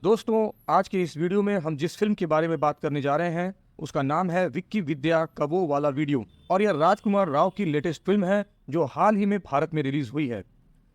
दोस्तों, आज के इस वीडियो में हम जिस फिल्म के बारे में बात करने जा रहे हैं उसका नाम है विक्की विद्या कबो वाला वीडियो। और यह राजकुमार राव की लेटेस्ट फिल्म है जो हाल ही में भारत में रिलीज हुई है।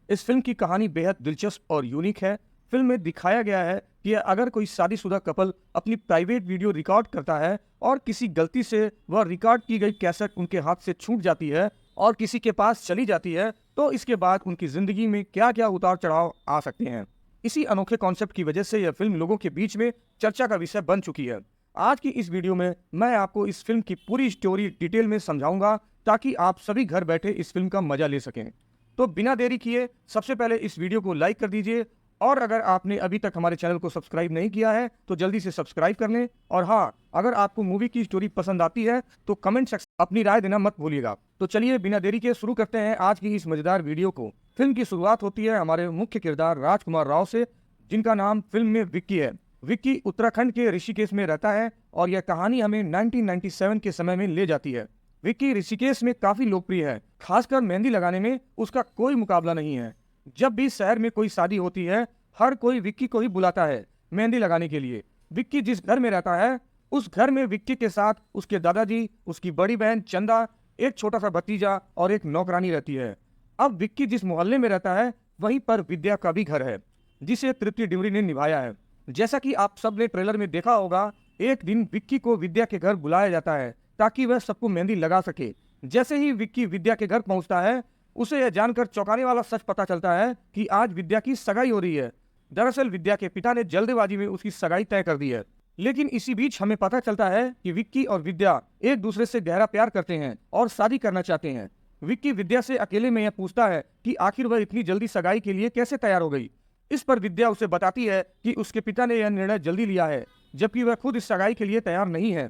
इस फिल्म की कहानी बेहद दिलचस्प और यूनिक है। फिल्म में दिखाया गया है कि अगर कोई शादीशुदा कपल अपनी प्राइवेट वीडियो रिकॉर्ड करता है और किसी गलती से वह रिकॉर्ड की गई कैसेट उनके हाथ से छूट जाती है और किसी के पास चली जाती है, तो इसके बाद उनकी जिंदगी में क्या क्या उतार चढ़ाव आ सकते हैं। इसी अनोखे कॉन्सेप्ट की वजह से यह फिल्म लोगों के बीच में चर्चा का विषय बन चुकी है। आज की इस वीडियो में मैं आपको इस फिल्म की पूरी स्टोरी डिटेल में समझाऊंगा ताकि आप सभी घर बैठे इस फिल्म का मजा ले सकें। तो बिना देरी किए सबसे पहले इस वीडियो को लाइक कर दीजिए और अगर आपने अभी तक हमारे चैनल को सब्सक्राइब नहीं किया है तो जल्दी से सब्सक्राइब कर लें। और हाँ, अगर आपको मूवी की स्टोरी पसंद आती है तो कमेंट सेक्शन अपनी राय देना मत भूलिएगा। तो चलिए बिना देरी के शुरू करते हैं आज की इस मजेदार वीडियो को। फिल्म की शुरुआत होती है हमारे मुख्य किरदार राजकुमार राव से, जिनका नाम फिल्म में विक्की है। विक्की उत्तराखंड के ऋषिकेश में रहता है और यह कहानी हमें 1997 के समय में ले जाती है। विक्की ऋषिकेश में काफी लोकप्रिय है, खासकर मेहंदी लगाने में उसका कोई मुकाबला नहीं है। जब भी शहर में कोई शादी होती है हर कोई विक्की को ही बुलाता है मेहंदी लगाने के लिए। विक्की जिस घर में रहता है उस घर में विक्की के साथ उसके दादाजी, उसकी बड़ी बहन चंदा, एक छोटा सा भतीजा और एक नौकरानी रहती है। अब विक्की जिस मोहल्ले में रहता है वहीं पर विद्या का भी घर है, जिसे तृप्ति डिमरी ने निभाया है। जैसा कि आप सब ने ट्रेलर में देखा होगा, एक दिन विक्की को विद्या के घर बुलाया जाता है ताकि वह सबको मेहंदी लगा सके। जैसे ही विक्की विद्या के घर पहुंचता है उसे यह जानकर चौंकाने वाला सच पता चलता है कि आज विद्या की सगाई हो रही है। दरअसल विद्या के पिता ने जल्दबाजी में उसकी सगाई तय कर दी है। लेकिन इसी बीच हमें पता चलता है कि विक्की और विद्या एक दूसरे से गहरा प्यार करते हैं और शादी करना चाहते हैं। विक्की विद्या से अकेले में यह पूछता है कि आखिर वह इतनी जल्दी सगाई के लिए कैसे तैयार हो गई। इस पर विद्या उसे बताती है कि उसके पिता ने यह निर्णय जल्दी लिया है, जबकि वह खुद इस सगाई के लिए तैयार नहीं है।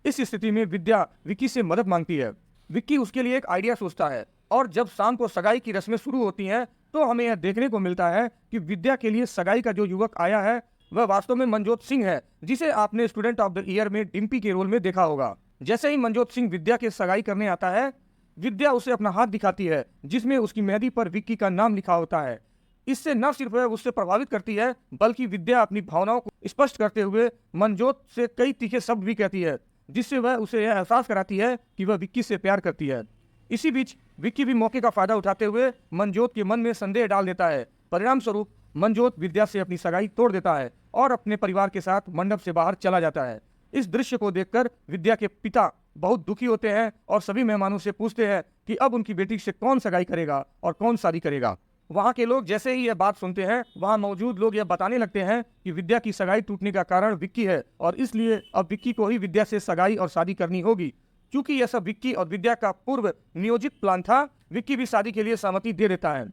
इस स्थिति में विद्या विक्की से मदद मांगती है। विक्की उसके लिए एक आइडिया सोचता है और जब शाम को सगाई की रस्में शुरू होती हैं तो हमें यह देखने को मिलता है कि विद्या के लिए सगाई का जो युवक आया है वह वास्तव में मनजोत सिंह है, जिसे आपने स्टूडेंट ऑफ द ईयर में डिम्पी के रोल में देखा होगा। जैसे ही मनजोत सिंह विद्या के सगाई करने आता है, विद्या उसे अपना हाथ दिखाती है जिसमें उसकी मेहंदी पर विक्की का नाम लिखा होता है। इससे न सिर्फ वह उससे प्रभावित करती है बल्कि विद्या अपनी भावनाओं को स्पष्ट करते हुए मनजोत से कई तीखे शब्द भी कहती है, जिससे वह उसे यह एहसास कराती है कि वह विक्की से प्यार करती है। इसी बीच विक्की भी मौके का फायदा उठाते हुए मनजोत के मन में संदेह डाल देता है। परिणाम स्वरूप मनजोत विद्या से अपनी सगाई तोड़ देता है और अपने परिवार के साथ मंडप से बाहर चला जाता है। इस दृश्य को देखकर विद्या के पिता बहुत दुखी होते हैं और सभी मेहमानों से पूछते हैं कि अब उनकी बेटी से कौन सगाई करेगा और कौन शादी करेगा। वहाँ के लोग जैसे ही यह बात सुनते हैं वहाँ मौजूद लोग यह बताने लगते हैं कि विद्या की सगाई टूटने का कारण विक्की है और इसलिए अब विक्की को ही विद्या से सगाई और शादी करनी होगी। क्योंकि यह सब विक्की और विद्या का पूर्व नियोजित प्लान था, विक्की भी शादी के लिए सहमति दे देता है।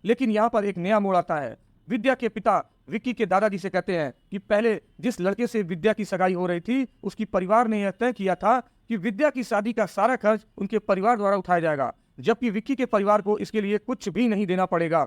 लेकिन यहाँ पर एक नया मोड़ आता है। विद्या के पिता विक्की के दादाजी से कहते हैं कि पहले जिस लड़के से विद्या की सगाई हो रही थी उसकी परिवार ने यह तय किया था कि विद्या की शादी का सारा खर्च उनके परिवार द्वारा उठाया जाएगा, जबकि विक्की के परिवार को इसके लिए कुछ भी नहीं देना पड़ेगा।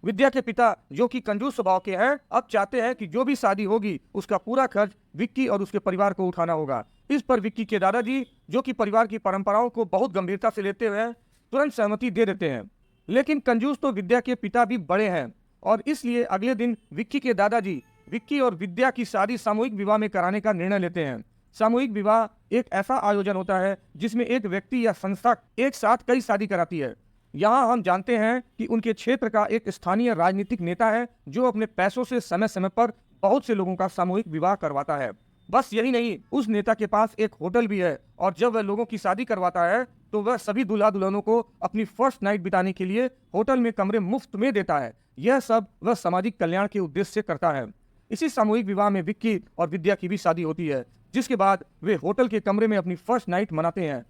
विद्या के पिता जो कि कंजूस स्वभाव के हैं अब चाहते हैं कि जो भी शादी होगी उसका पूरा खर्च विक्की और उसके परिवार को उठाना होगा। इस पर विक्की के दादाजी जो कि परिवार की परंपराओं को बहुत गंभीरता से लेते हुए तुरंत सहमति दे देते हैं। लेकिन कंजूस तो विद्या के पिता भी बड़े हैं और इसलिए अगले दिन विक्की के दादाजी विक्की और विद्या की शादी सामूहिक विवाह में कराने का निर्णय लेते हैं। सामूहिक विवाह एक ऐसा आयोजन होता है जिसमें एक व्यक्ति या संस्था एक साथ कई शादी कराती है। यहाँ हम जानते हैं कि उनके क्षेत्र का एक स्थानीय राजनीतिक नेता है जो अपने पैसों से समय समय पर बहुत से लोगों का सामूहिक विवाह करवाता है। बस यही नहीं, उस नेता के पास एक होटल भी है और जब वह लोगों की शादी करवाता है तो वह सभी दूल्हा दुल्हनों को अपनी फर्स्ट नाइट बिताने के लिए होटल में कमरे मुफ्त में देता है। यह सब वह सामाजिक कल्याण के उद्देश्य से करता है। इसी सामूहिक विवाह में विक्की और विद्या की भी शादी होती है, जिसके बाद वे होटल के कमरे में अपनी फर्स्ट नाइट मनाते हैं।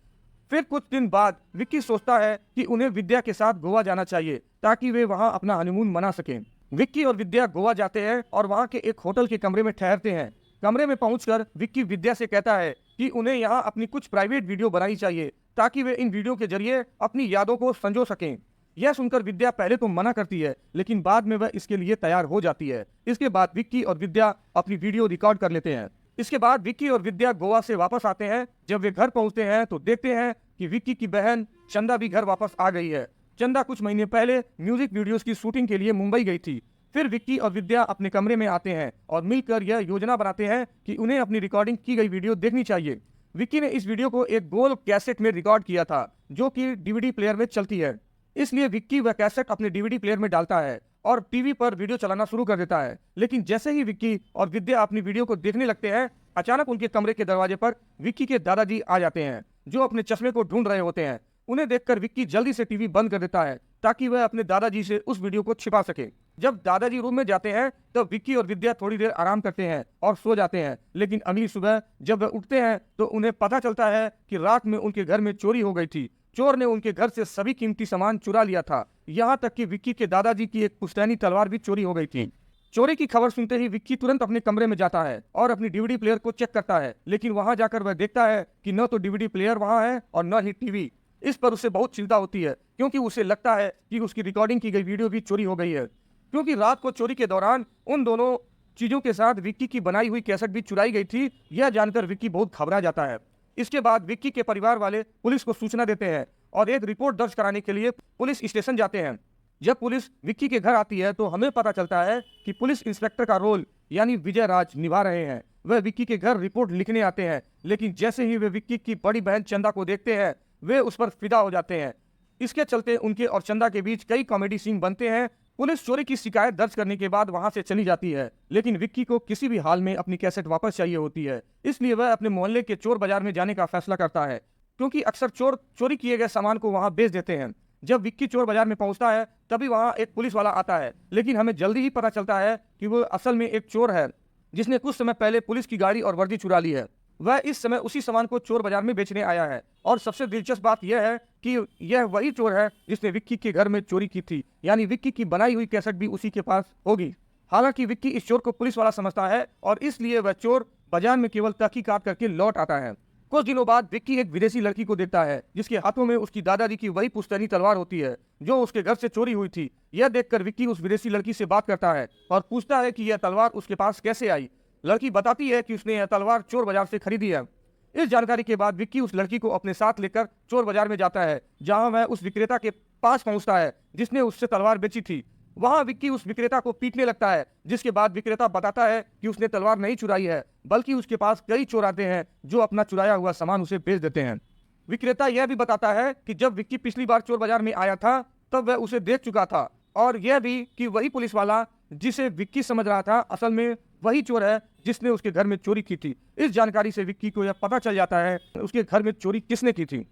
फिर कुछ दिन बाद विक्की सोचता है कि उन्हें विद्या के साथ गोवा जाना चाहिए ताकि वे वहां अपना हनीमून मना सकें। विक्की और विद्या गोवा जाते हैं और वहां के एक होटल के कमरे में ठहरते हैं। कमरे में पहुंचकर विक्की विद्या से कहता है कि उन्हें यहां अपनी कुछ प्राइवेट वीडियो बनानी चाहिए ताकि वे इन वीडियो के जरिए अपनी यादों को संजो सकें। यह सुनकर विद्या पहले तो मना करती है लेकिन बाद में वह इसके लिए तैयार हो जाती है। इसके बाद विक्की और विद्या अपनी वीडियो रिकॉर्ड कर लेते हैं। इसके बाद विक्की और विद्या गोवा से वापस आते हैं। जब वे घर पहुंचते हैं तो देखते हैं कि विक्की की बहन चंदा भी घर वापस आ गई है। चंदा कुछ महीने पहले म्यूजिक वीडियोस की शूटिंग के लिए मुंबई गई थी। फिर विक्की और विद्या अपने कमरे में आते हैं और मिलकर यह योजना बनाते हैं कि उन्हें अपनी रिकॉर्डिंग की गई वीडियो देखनी चाहिए। विक्की ने इस वीडियो को एक गोल कैसेट में रिकॉर्ड किया था जो कि डीवीडी प्लेयर में चलती है, इसलिए विक्की वह कैसेट अपने डीवीडी प्लेयर में डालता है और टीवी पर वीडियो चलाना शुरू कर देता है। लेकिन जैसे ही विक्की और विद्या अपनी वीडियो को देखने लगते हैं, अचानक उनके कमरे के दरवाजे पर विक्की के दादाजी आ जाते हैं जो अपने चश्मे को ढूंढ रहे होते हैं। उन्हें देखकर विक्की जल्दी से टीवी बंद कर देता है ताकि वह अपने दादाजी से उस वीडियो को छिपा सके। जब दादाजी रूम में जाते हैं तब विक्की और विद्या थोड़ी देर आराम करते हैं और सो जाते हैं। लेकिन अगली सुबह जब वह उठते हैं तो उन्हें पता चलता है कि रात में उनके घर में चोरी हो गई थी। चोर ने उनके घर से सभी कीमती सामान चुरा लिया था, यहाँ तक कि विक्की के दादाजी की एक पुश्तैनी तलवार भी चोरी हो गई थी। चोरी की खबर सुनते ही विक्की तुरंत अपने कमरे में जाता है और अपनी डीवीडी प्लेयर को चेक करता है, लेकिन वहां जाकर वह देखता है कि न तो डीवीडी प्लेयर वहां है और न ही टीवी। इस पर उसे बहुत चिंता होती है क्योंकि उसे लगता है कि उसकी रिकॉर्डिंग की गई वीडियो भी चोरी हो गई है, क्योंकि रात को चोरी के दौरान उन दोनों चीजों के साथ विक्की की बनाई हुई कैसेट भी चुराई गई थी। यह जानकर विक्की बहुत घबरा जाता है। इसके बाद विक्की के परिवार वाले पुलिस को सूचना देते हैं और एक रिपोर्ट दर्ज कराने के लिए पुलिस स्टेशन जाते हैं। जब पुलिस विक्की के घर आती है तो हमें पता चलता है कि पुलिस इंस्पेक्टर का रोल यानी विजय राज निभा रहे हैं। वह विक्की के घर रिपोर्ट लिखने आते हैं, लेकिन जैसे ही वे विक्की की बड़ी बहन चंदा को देखते हैं वे उस पर फिदा हो जाते हैं। इसके चलते उनके और चंदा के बीच कई कॉमेडी सीन बनते हैं। पुलिस चोरी की शिकायत दर्ज करने के बाद वहां से चली जाती है, लेकिन विक्की को किसी भी हाल में अपनी कैसेट वापस चाहिए होती है, इसलिए वह अपने मोहल्ले के चोर बाजार में जाने का फैसला करता है, क्योंकि अक्सर चोर चोरी किए गए सामान को वहां बेच देते हैं। जब विक्की चोर बाजार में पहुंचता है तभी वहां एक पुलिस वाला आता है, लेकिन हमें जल्दी ही पता चलता है कि वो असल में एक चोर है जिसने कुछ समय पहले पुलिस की गाड़ी और वर्दी चुरा ली है। वह इस समय उसी सामान को चोर बाजार में बेचने आया है और सबसे दिलचस्प बात यह है कि यह वही चोर है जिसने विक्की के घर में चोरी की थी, यानी विक्की की बनाई हुई कैसेट भी उसी के पास होगी। हालांकि विक्की इस चोर को पुलिस वाला समझता है और इसलिए वह चोर बाजार में केवल तहकीकात करके लौट आता है। कुछ दिनों बाद विक्की एक विदेशी लड़की को देखता है जिसके हाथों में उसकी दादाजी की वही पुश्तैनी तलवार होती है जो उसके घर से चोरी हुई थी। यह देखकर विक्की उस विदेशी लड़की से बात करता है और पूछता है कि यह तलवार उसके पास कैसे आई। लड़की बताती है कि उसने यह तलवार चोर बाजार से खरीदी है। इस जानकारी के बाद विक्की उस लड़की को अपने साथ लेकर चोर बाजार में जाता है, जहां वह उस विक्रेता के पास पहुंचता है जिसने उससे तलवार बेची थी। वहां विक्की उस विक्रेता को पीटने लगता है, जिसके बाद विक्रेता बताता है कि उसने तलवार नहीं चुराई है, बल्कि उसके पास कई चोर आते हैं जो अपना चुराया हुआ सामान उसे बेच देते हैं। विक्रेता यह भी बताता है कि जब विक्की पिछली बार चोर बाजार में आया था तब वह उसे देख चुका था, और यह भी कि वही पुलिस वाला जिसे विक्की समझ रहा था असल में वही चोर है जिसने उसके घर में चोरी की थी। इस जानकारी से विक्की को यह पता चल जाता है उसके घर में चोरी किसने की थी।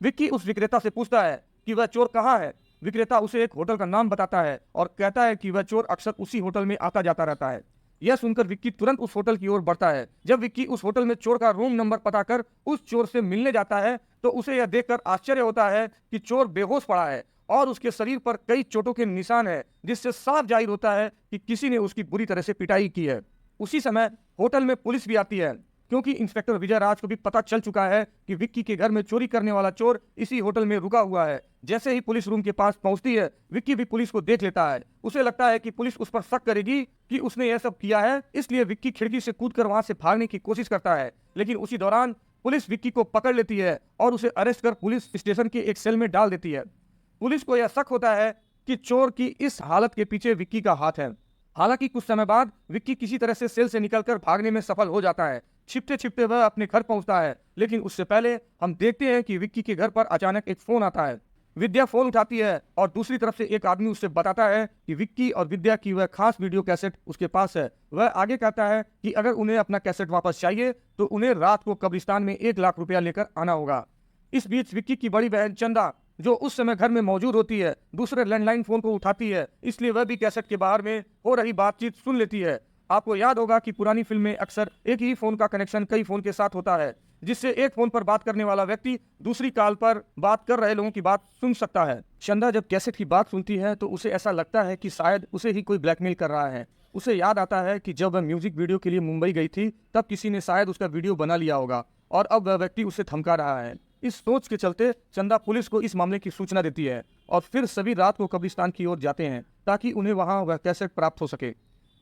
विक्की उस विक्रेता से पूछता है कि वह चोर कहाँ है। विक्रेता उसे एक होटल का नाम बताता है और कहता है कि वह चोर अक्सर उसी होटल में आता जाता रहता है। यह सुनकर विक्की तुरंत उस होटल की ओर बढ़ता है। जब विक्की उस होटल में चोर का रूम नंबर पता कर उस चोर से मिलने जाता है तो उसे यह देखकर आश्चर्य होता है कि चोर बेहोश पड़ा है और उसके शरीर पर कई चोटों के निशान है, जिससे साफ जाहिर होता है कि किसी ने उसकी बुरी तरह से पिटाई की है। उसी समय होटल में पुलिस भी आती है, क्योंकि इंस्पेक्टर विजय राज को भी पता चल चुका है कि विक्की के घर में चोरी करने वाला चोर इसी होटल में रुका हुआ है। जैसे ही पुलिस रूम के पास पहुंचती है, विक्की भी पुलिस को देख लेता है। उसे लगता है कि पुलिस उस पर शक करेगी कि उसने यह सब किया है, इसलिए विक्की खिड़की से कूदकर वहां से भागने की कोशिश करता है, लेकिन उसी दौरान पुलिस विक्की को पकड़ लेती है और उसे अरेस्ट कर पुलिस स्टेशन के एक सेल में डाल देती है। पुलिस को यह शक होता है कि चोर की इस हालत के पीछे विक्की का हाथ है। हालांकि कुछ समय बाद विक्की किसी तरह से सेल से निकलकर भागने में सफल हो जाता है। छिपते छिपते वह अपने घर पहुंचता है, लेकिन उससे पहले हम देखते हैं कि विक्की के घर पर अचानक एक फोन आता है। विद्या फोन उठाती है और दूसरी तरफ से एक आदमी उससे बताता है कि विक्की और विद्या की वह खास वीडियो कैसेट उसके पास है। वह आगे कहता है कि अगर उन्हें अपना कैसेट वापस चाहिए तो उन्हें रात को कब्रिस्तान में 1 लाख रुपया लेकर आना होगा। इस बीच विक्की की बड़ी बहन चंदा, जो उस समय घर में मौजूद होती है, दूसरे लैंडलाइन फोन को उठाती है, इसलिए वह भी कैसेट के बाहर में हो रही बातचीत सुन लेती है। आपको याद होगा कि पुरानी फिल्म में अक्सर एक ही फोन का कनेक्शन कई फोन के साथ होता है, जिससे एक फोन पर बात करने वाला व्यक्ति दूसरी कॉल पर बात कर रहे लोगों की बात सुन सकता है। चंदा जब कैसेट की बात सुनती है तो उसे ऐसा लगता है कि शायद उसे ही कोई ब्लैकमेल कर रहा है। उसे याद आता है कि जब वह म्यूजिक वीडियो के लिए मुंबई गई थी तब किसी ने शायद उसका वीडियो बना लिया होगा और अब वह व्यक्ति उसे धमका रहा है। इस सोच के चलते चंदा पुलिस को इस मामले की सूचना देती है और फिर सभी रात को कब्रिस्तान की ओर जाते हैं ताकि उन्हें वहां वह कैसेट प्राप्त हो सके।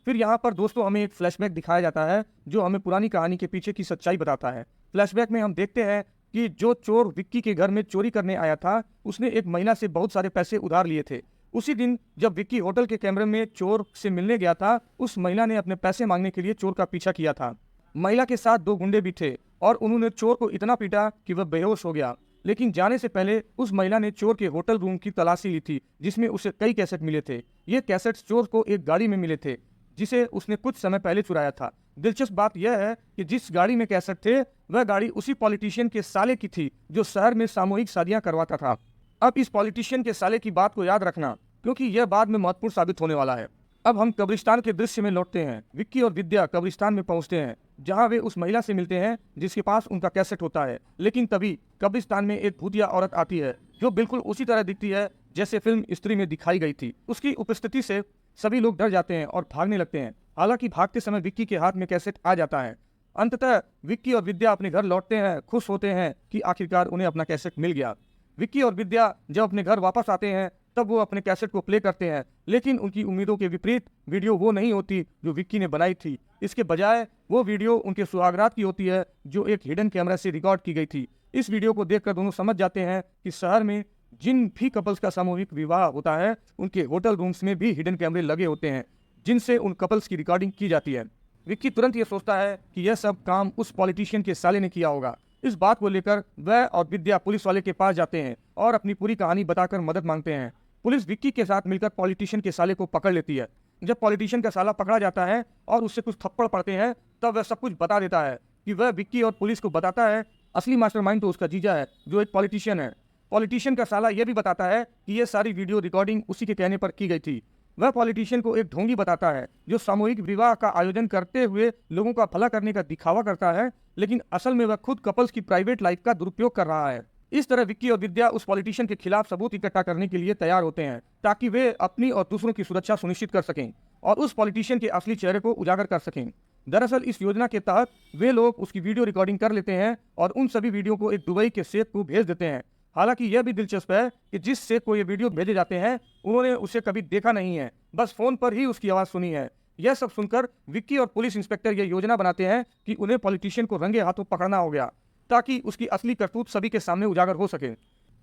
फिर यहाँ पर दोस्तों हमें एक फ्लैशबैक दिखाया जाता है जो हमें पुरानी कहानी के पीछे की सच्चाई बताता है। फ्लैशबैक में हम देखते हैं कि जो चोर विक्की के घर में चोरी करने आया था उसने एक महिला से बहुत सारे पैसे उधार लिए थे। उसी दिन जब विक्की होटल के कैमरे में चोर से मिलने गया था, उस महिला ने अपने पैसे मांगने के लिए चोर का पीछा किया था। महिला के साथ 2 गुंडे भी थे और उन्होंने चोर को इतना पीटा कि वह बेहोश हो गया। लेकिन जाने से पहले उस महिला ने चोर के होटल रूम की तलाशी ली थी, जिसमें उसे कई कैसेट मिले थे। ये कैसेट चोर को एक गाड़ी में मिले थे, जिसे उसने कुछ समय पहले चुराया था। दिलचस्प बात यह है कि जिस गाड़ी में कैसेट थे, वह गाड़ी उसी पॉलिटिशियन के साले की थी जो शहर में सामूहिक शादियां करवाता था। अब इस पॉलिटिशियन के साले की बात को याद रखना, क्योंकि यह बाद में महत्वपूर्ण साबित होने वाला है। अब हम कब्रिस्तान के दृश्य में लौटते हैं। विक्की और विद्या कब्रिस्तान में पहुंचते हैं, जहां वे उस महिला से मिलते हैं जिसके पास उनका कैसेट होता है। लेकिन तभी कब्रिस्तान में एक भूतिया औरत आती है, जो बिल्कुल उसी तरह दिखती है जैसे फिल्म स्त्री में दिखाई गई थी। उसकी उपस्थिति से सभी लोग डर जाते हैं और भागने लगते हैं। हालांकि भागते समय विक्की के हाथ में कैसेट आ जाता है। अंततः विक्की और विद्या अपने घर लौटते हैं, खुश होते हैं कि आखिरकार उन्हें अपना कैसेट मिल गया। विक्की और विद्या जब अपने घर वापस आते हैं, तब वो अपने कैसेट को प्ले करते हैं, लेकिन उनकी उम्मीदों के विपरीत वीडियो वो नहीं होती जो विक्की ने बनाई थी। इसके बजाय वो वीडियो उनके सुहागरात की होती है, जो एक हिडन कैमरा से रिकॉर्ड की गई थी। इस वीडियो को देखकर दोनों समझ जाते हैं कि शहर में जिन भी कपल्स का सामूहिक विवाह होता है, उनके होटल रूम्स में भी हिडन कैमरे लगे होते हैं, जिनसे उन कपल्स की रिकॉर्डिंग की जाती है। विक्की तुरंत ये सोचता है कि यह सब काम उस पॉलिटिशियन के साले ने किया होगा। इस बात को लेकर वह और विद्या पुलिस वाले के पास जाते हैं और अपनी पूरी कहानी बताकर मदद मांगते हैं। पुलिस विक्की के साथ मिलकर पॉलिटिशियन के साले को पकड़ लेती है। जब पॉलिटिशियन का साला पकड़ा जाता है और उससे कुछ थप्पड़ पड़ते हैं, तब वह सब कुछ बता देता है कि वह विक्की और पुलिस को बताता है असली मास्टरमाइंड तो उसका जीजा है, जो एक पॉलिटिशियन है। पॉलिटिशियन का साला यह भी बताता है कि यह सारी वीडियो रिकॉर्डिंग उसी के कहने पर की गई थी। वह पॉलिटिशियन को एक ढोंगी बताता है, जो सामूहिक विवाह का आयोजन करते हुए लोगों का भला करने का दिखावा करता है, लेकिन असल में वह खुद कपल्स की प्राइवेट लाइफ का दुरुपयोग कर रहा है। इस तरह विक्की और विद्या उस पॉलिटिशियन के खिलाफ सबूत इकट्ठा करने के लिए तैयार होते हैं, ताकि वे अपनी और दूसरों की सुरक्षा सुनिश्चित कर सकें और उस पॉलिटिशियन के असली चेहरे को उजागर कर सकें। दरअसल इस योजना के तहत वे लोग उसकी वीडियो रिकॉर्डिंग कर लेते हैं और उन सभी वीडियो को एक दुबई के शेख को भेज देते हैं। हालांकि यह भी दिलचस्प है कि जिस शेख को ये वीडियो भेजे जाते हैं, उन्होंने उसे कभी देखा नहीं है, बस फोन पर ही उसकी आवाज़ सुनी है। यह सब सुनकर विक्की और पुलिस इंस्पेक्टर यह योजना बनाते हैं कि उन्हें पॉलिटिशियन को रंगे हाथों पकड़ना हो गया, ताकि उसकी असली करतूत सभी के सामने उजागर हो सके।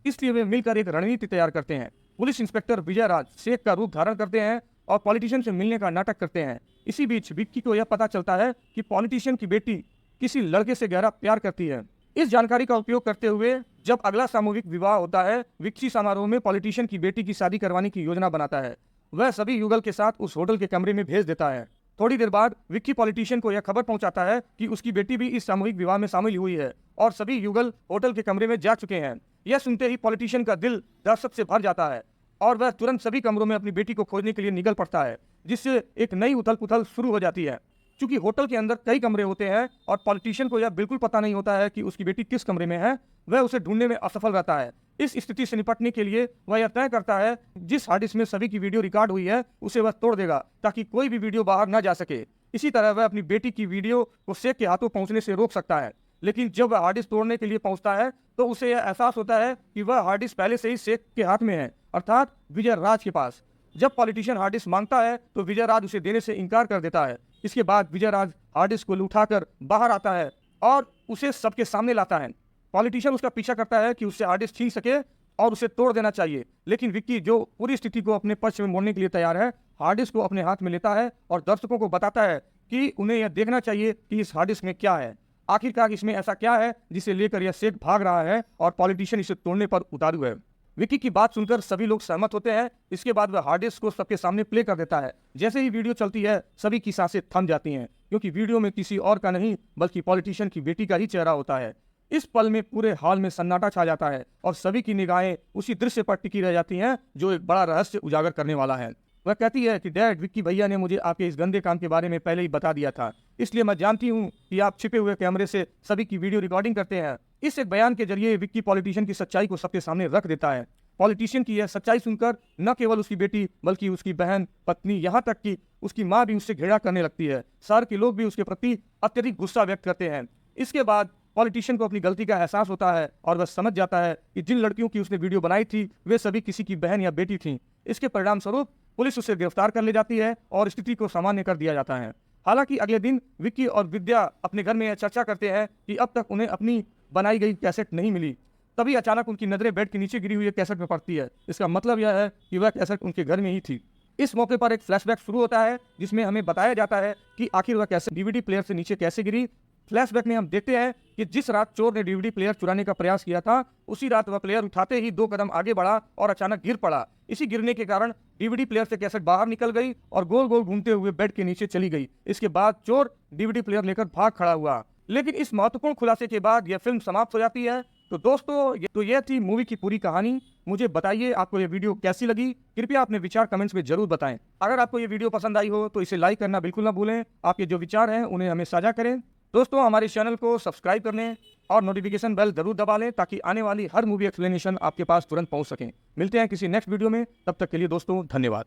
इसलिए वे मिलकर एक रणनीति तैयार करते हैं। पुलिस इंस्पेक्टर विजय राज शेख का रूप धारण करते हैं और पॉलिटिशियन से मिलने का नाटक करते हैं। इसी बीच विक्की को यह पता चलता है कि पॉलिटिशियन की बेटी किसी लड़के से गहरा प्यार करती है। इस जानकारी का उपयोग करते हुए जब अगला सामूहिक विवाह होता है, विक्की समारोह में पॉलिटिशियन की बेटी की शादी करवाने की योजना बनाता है। वह सभी युगल के साथ उस होटल के कमरे में भेज देता है। थोड़ी देर बाद विक्की पॉलिटिशियन को यह खबर पहुंचाता है कि उसकी बेटी भी इस सामूहिक विवाह में शामिल हुई है और सभी युगल होटल के कमरे में जा चुके हैं। यह सुनते ही पॉलिटिशियन का दिल दहशत से भर जाता है और वह तुरंत सभी कमरों में अपनी बेटी को खोजने के लिए निकल पड़ता है, जिससे एक नई उथल पुथल शुरू हो जाती है। चूंकि होटल के अंदर कई कमरे होते हैं और पॉलिटिशियन को यह बिल्कुल पता नहीं होता है कि उसकी बेटी किस कमरे में है, वह उसे ढूंढने में असफल रहता है। इस स्थिति से निपटने के लिए वह यह तय करता है जिस हार्ड डिस्क में सभी की वीडियो रिकॉर्ड हुई है, उसे वह तोड़ देगा, ताकि कोई भी वीडियो बाहर न जा सके। इसी तरह वह अपनी बेटी की वीडियो को शेख के हाथों पहुंचने से रोक सकता है। लेकिन जब वह हार्ड डिस्क तोड़ने के लिए पहुंचता है, तो उसे यह एहसास होता है कि वह हार्ड डिस्क पहले से ही शेख के हाथ में है, अर्थात विजय राज के पास। जब पॉलिटिशियन हार्ड डिस्क मांगता है, तो विजय राज उसे देने से इनकार कर देता है। इसके बाद विजय राज हार्ड डिस्क को उठाकर बाहर आता है और उसे सबके सामने लाता है। पॉलिटिशियन उसका पीछा करता है कि उससे हार्ड डिस्क छीन सके और उसे तोड़ देना चाहिए, लेकिन विक्की, जो पूरी स्थिति को अपने पक्ष में मोड़ने के लिए तैयार है, हार्ड डिस्क को अपने हाथ में लेता है और दर्शकों को बताता है कि उन्हें यह देखना चाहिए कि इस हार्ड डिस्क में क्या है। आखिरकार इसमें ऐसा क्या है जिसे लेकर यह शेख भाग रहा है और पॉलिटिशियन इसे तोड़ने पर उतारू है। विक्की की बात सुनकर सभी लोग सहमत होते हैं। इसके बाद वह हार्ड डिस्क को सबके सामने प्ले कर देता है। जैसे ही वीडियो चलती है, सभी की सांसें थम जाती हैं, क्योंकि वीडियो में किसी और का नहीं बल्कि पॉलिटिशियन की बेटी का ही चेहरा होता है। इस पल में पूरे हॉल में सन्नाटा छा जाता है और सभी की निगाहें उसी दृश्य पर टिकी रह जाती हैं, जो एक बड़ा रहस्य उजागर करने वाला है। वह कहती है कि डैड, विक्की भैया ने मुझे आपके इस गंदे काम के बारे में पहले ही बता दिया था, इसलिए मैं जानती हूँ कि आप छिपे हुए कैमरे से सभी की वीडियो रिकॉर्डिंग करते हैं। इस एक बयान के जरिए विक्की पॉलिटिशियन की सच्चाई को सबके सामने रख देता है। पॉलिटिशियन की यह सच्चाई सुनकर न केवल उसकी बेटी बल्कि उसकी बहन, पत्नी, यहाँ तक कि उसकी माँ भी उससे घृणा करने लगती है। शहर के लोग भी उसके प्रति अत्यधिक गुस्सा व्यक्त करते हैं। इसके बाद पॉलिटिशियन को अपनी गलती का एहसास होता है और वह समझ जाता है कि जिन लड़कियों की उसने वीडियो बनाई थी, वे सभी किसी की बहन या बेटी थीं। इसके परिणाम स्वरूप पुलिस उसे गिरफ्तार कर ले जाती है और स्थिति को सामान्य कर दिया जाता है। हालांकि अगले दिन विक्की और विद्या अपने घर में यह चर्चा करते हैं कि अब तक उन्हें अपनी बनाई गई कैसेट नहीं मिली। तभी अचानक उनकी नजरें बेड के नीचे गिरी हुई एक कैसेट में पड़ती है। इसका मतलब यह है कि वह कैसेट उनके घर में ही थी। इस मौके पर एक फ्लैशबैक शुरू होता है जिसमें हमें बताया जाता है कि आखिर वह कैसेट डीवीडी प्लेयर से नीचे कैसे गिरी। फ्लैशबैक में हम देखते हैं कि जिस रात चोर ने डीवीडी प्लेयर चुराने का प्रयास किया था, उसी रात वह प्लेयर उठाते ही 2 कदम आगे बढ़ा और अचानक गिर पड़ा। इसी गिरने के कारण डीवीडी प्लेयर से कैसेट बाहर निकल गई और गोल गोल घूमते हुए बेड के नीचे चली गई। इसके बाद चोर डीवीडी प्लेयर लेकर भाग खड़ा हुआ। लेकिन इस महत्वपूर्ण खुलासे के बाद यह फिल्म समाप्त हो जाती है। तो दोस्तों, यह थी मूवी की पूरी कहानी। मुझे बताइए आपको ये वीडियो कैसी लगी। कृपया अपने विचार कमेंट्स में जरूर बताएं। अगर आपको ये वीडियो पसंद आई हो तो इसे लाइक करना बिल्कुल ना भूलें। आपके जो विचार हैं उन्हें हमें साझा करें। दोस्तों, हमारे चैनल को सब्सक्राइब करने और नोटिफिकेशन बेल जरूर दबा लें ताकि आने वाली हर मूवी एक्सप्लेनेशन आपके पास तुरंत पहुंच सकें। मिलते हैं किसी नेक्स्ट वीडियो में, तब तक के लिए दोस्तों धन्यवाद।